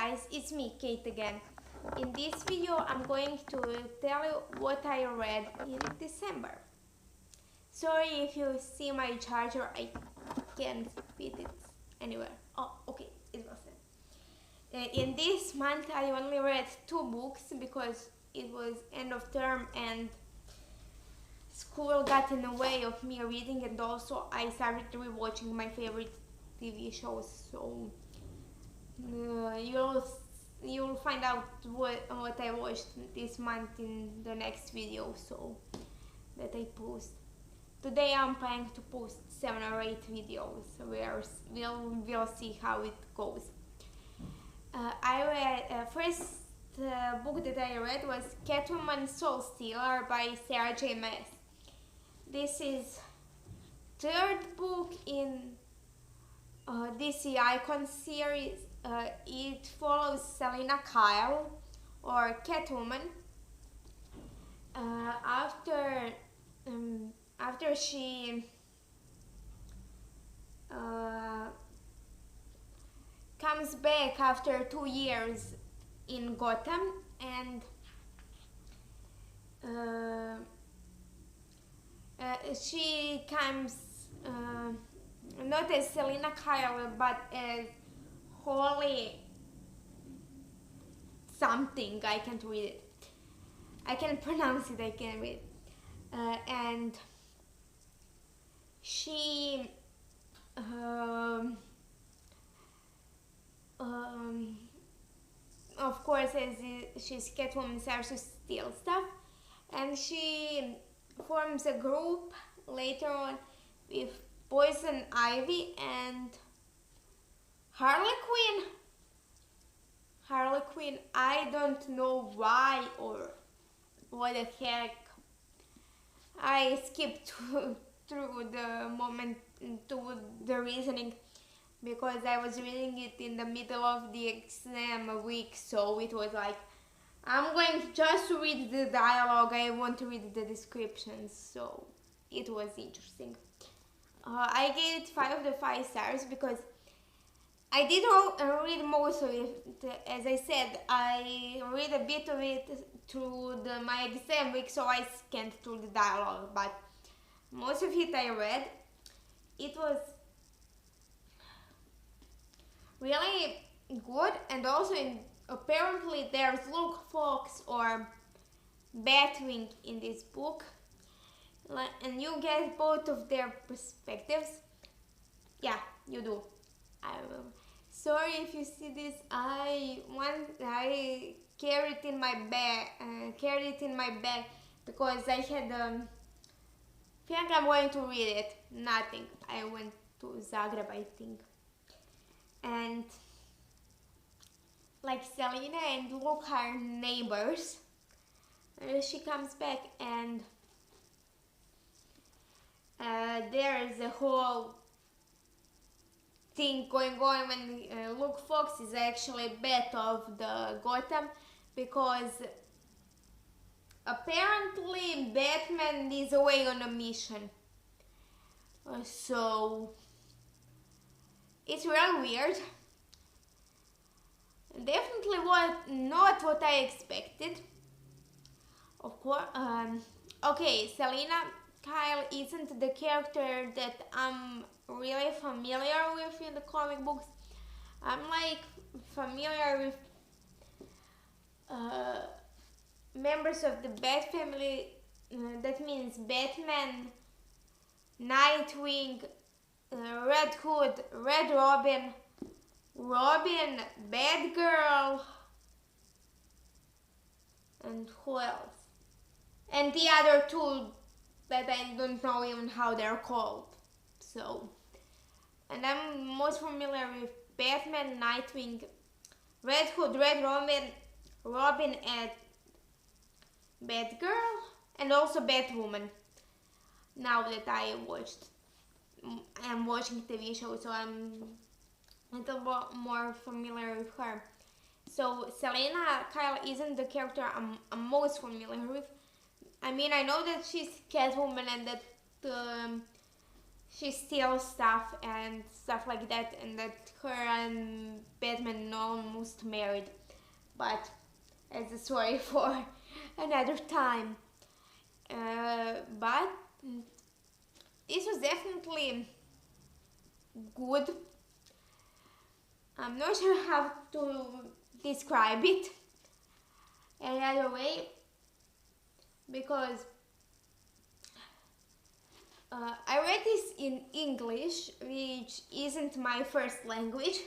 guys, it's me, Kate again. In this video I'm going to tell you what I read in December. Sorry if you see my charger, I can't fit it anywhere. Oh, okay, it was it. In this month I only read 2 books because it was end of term and school got in the way of me reading, and also I started rewatching my favorite TV shows, so you'll find out what I watched this month in the next video so that I post. Today I'm planning to post 7 or 8 videos where we'll see how it goes. I read first book that I read was Catwoman Soulstealer by Sarah J. Maas. This is 3rd book in DC Icon series. It follows Selina Kyle, or Catwoman, after she comes back after 2 years in Gotham, and she comes not as Selina Kyle but as Holly something. I can't read it. I can pronounce it, I can't read it. And she of course, as she's Catwoman, starts to steal stuff, and she forms a group later on with Poison Ivy and Harley Quinn. I don't know why or what the heck. I skipped through the moment to the reasoning because I was reading it in the middle of the exam week, so it was like, I'm going to just read the dialogue, I won't read the descriptions, so it was interesting. I gave it 5 of the 5 stars because I did read most of it. As I said, I read a bit of it through my exam week, so I scanned through the dialogue, but most of it I read. It was really good, and also apparently there's Luke Fox or Batwing in this book, and you get both of their perspectives. Yeah, you do. Sorry if you see this. I carried it in my bag because I had think I'm going to read it. Nothing. I went to Zagreb, I think. And like Selina and Luke are neighbors. She comes back, and there is a whole thing going on when Luke Fox is actually Bat of the Gotham, because apparently Batman is away on a mission. So it's real weird. Definitely not what I expected. Of course, okay, Selina Kyle isn't the character that I'm really familiar with in the comic books. I'm like familiar with members of the Bat family. That means Batman, Nightwing, Red Hood, Red Robin, Batgirl, and who else? And the other 2 that I don't know even how they're called. So, and I'm most familiar with Batman, Nightwing, Red Hood, Red Robin, and Batgirl, and also Batwoman. Now that I'm watching TV shows, so I'm a little bit more familiar with her. So Selina Kyle isn't the character I'm most familiar with. I mean, I know that she's Catwoman and that she steals stuff and stuff like that, and that her and Batman almost married, but as a story for another time. But this was definitely good. I'm not sure how to describe it any other way, because I read this in English, which isn't my first language,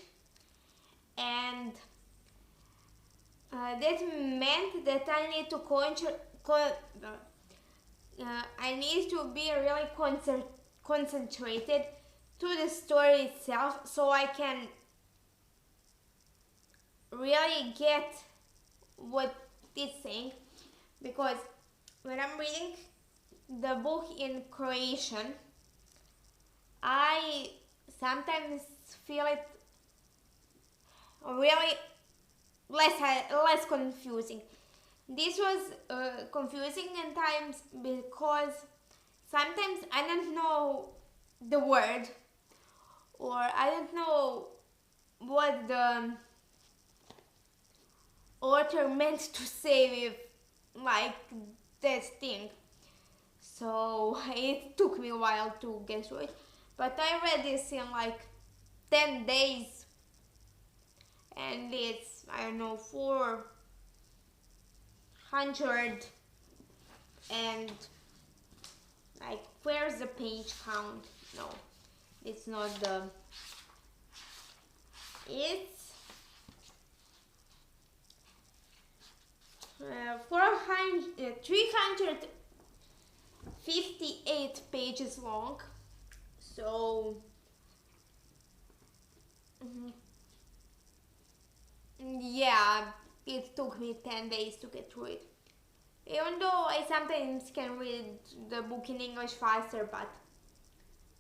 and that meant that I need to I need to be really concentrated to the story itself, so I can really get what it's saying, because when I'm reading the book in Croatian, I sometimes feel it really less confusing. This was confusing at times because sometimes I don't know the word, or I don't know what the author meant to say with like that thing. So it took me a while to get through it, but I read this in like 10 days, and it's, I don't know, 400 and like, where's the page count? No, it's not the, it's 358 pages long. So yeah, it took me 10 days to get through it. Even though I sometimes can read the book in English faster, but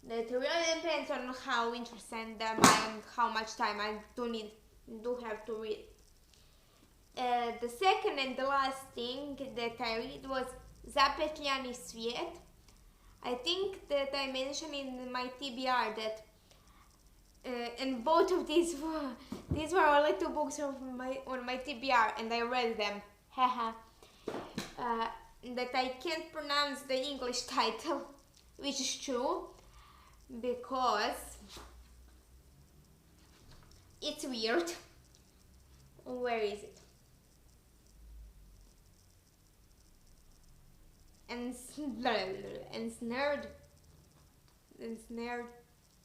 that really depends on how interested am and how much time I do have to read. The second and the last thing that I read was Zapetljani Svijet. I think that I mentioned in my TBR that and both of these were only two books on my TBR, and I read them. Haha. That I can't pronounce the English title, which is true, because it's weird. Where is it? Ensnared.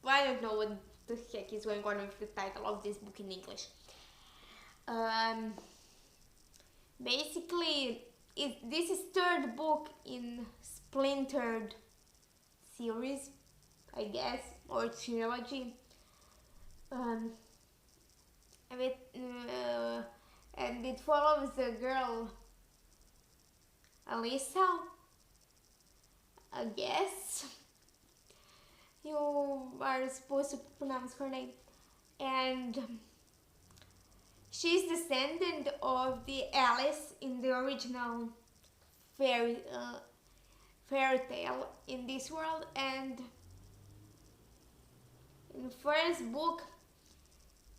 Well, I don't know what the heck is going on with the title of this book in English. Basically, this is third book in Splintered series, I guess, or trilogy. And it follows the girl Alyssa, I guess you are supposed to pronounce her name, and she's descendant of the Alice in the original fairy tale in this world. And in the first book,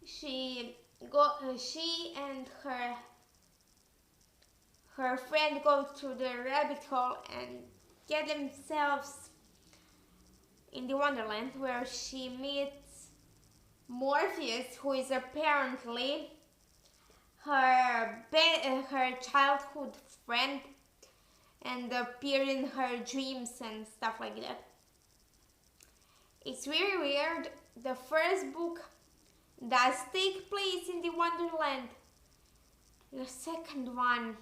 she and her friend go through the rabbit hole and get themselves in the Wonderland, where she meets Morpheus, who is apparently her childhood friend and appear in her dreams and stuff like that. It's really weird. The first book does take place in the Wonderland. The second one,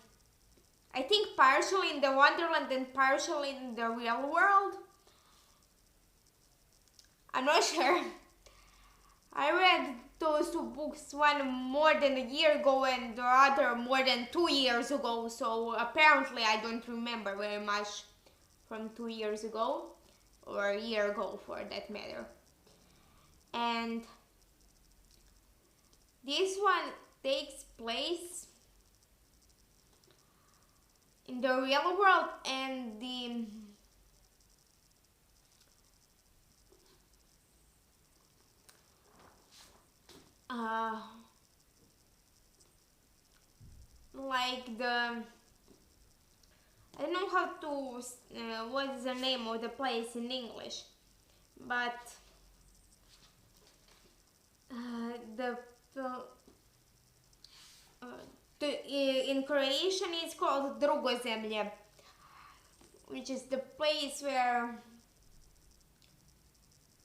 I think, partially in the Wonderland and partially in the real world. I'm not sure. I read those two books, one more than a year ago and the other more than 2 years ago, so apparently I don't remember very much from 2 years ago, or a year ago for that matter. And this one takes place in the real world, and like the I don't know how to what is the name of the place in English, but the in Croatian it's called Drugozemlje, which is the place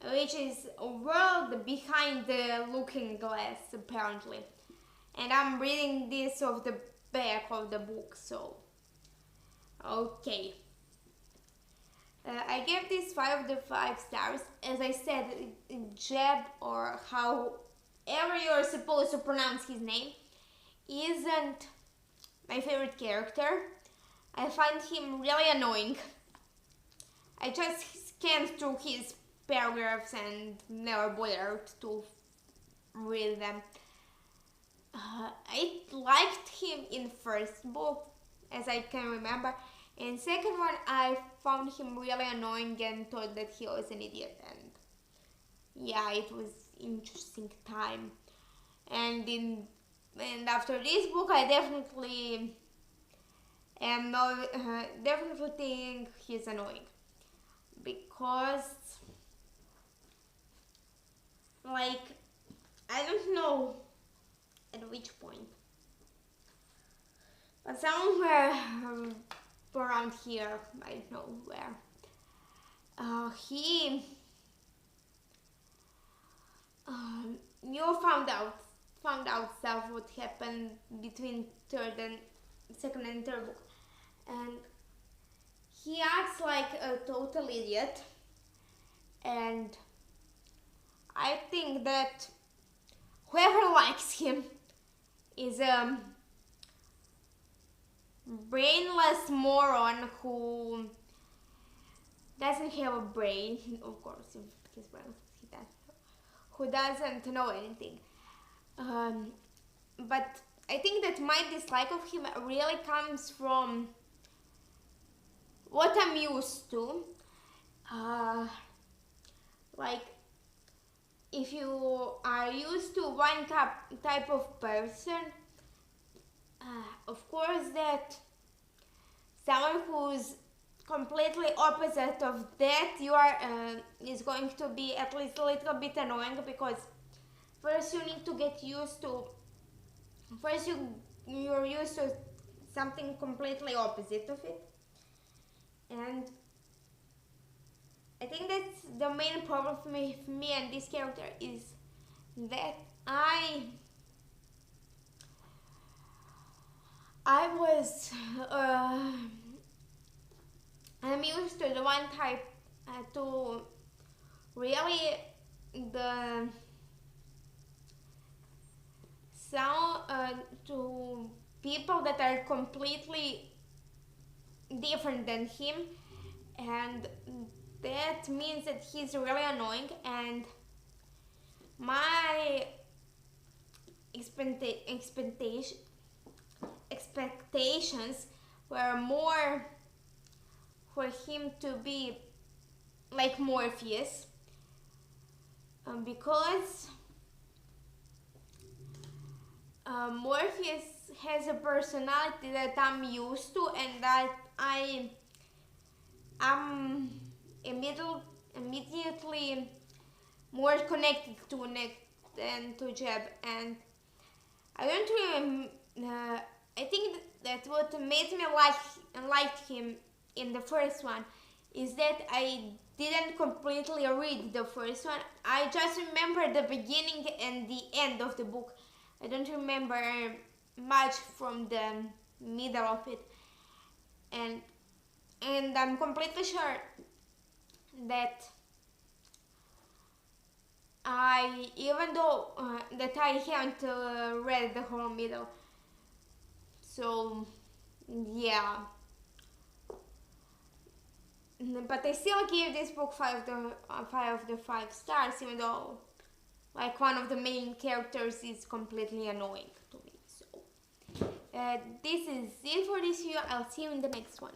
which is a world behind the looking glass apparently, and I'm reading this off the back of the book, so okay. I gave this 5 of the 5 stars. As I said, Jeb, or however you're supposed to pronounce his name, isn't my favorite character. I find him really annoying. I just scanned through his paragraphs and never bothered to read them. I liked him in first book, as I can remember. In second one, I found him really annoying and thought that he was an idiot. And yeah, it was interesting time. And after this book, I definitely definitely think he's annoying, because like I don't know at which point, but somewhere around here, I don't know where, he you found out stuff what happened between second and third book, and he acts like a total idiot, and I think that whoever likes him is a brainless moron who doesn't have a brain, of course, if he's brainless, who doesn't know anything. But I think that my dislike of him really comes from what I'm used to. Like, if you are used to one type of person, of course that someone who's completely opposite of that you are is going to be at least a little bit annoying, because first you need to get used to you're used to something completely opposite of it, and I think that's the main problem for me and this character, is that I'm used to the one type, to really the sound to people that are completely different than him, and that means that he's really annoying, and my expectations were more for him to be like Morpheus, because Morpheus has a personality that I'm used to and that I am immediately more connected to than to Jeb, and I don't I think that what made me like him in the first one is that I didn't completely read the first one. I just remember the beginning and the end of the book. I don't remember much from the middle of it, and I'm completely sure that even though that I haven't read the whole middle, so yeah. But I still give this book 5 of the 5 stars, even though like one of the main characters is completely annoying to me. So this is it for this video. I'll see you in the next one.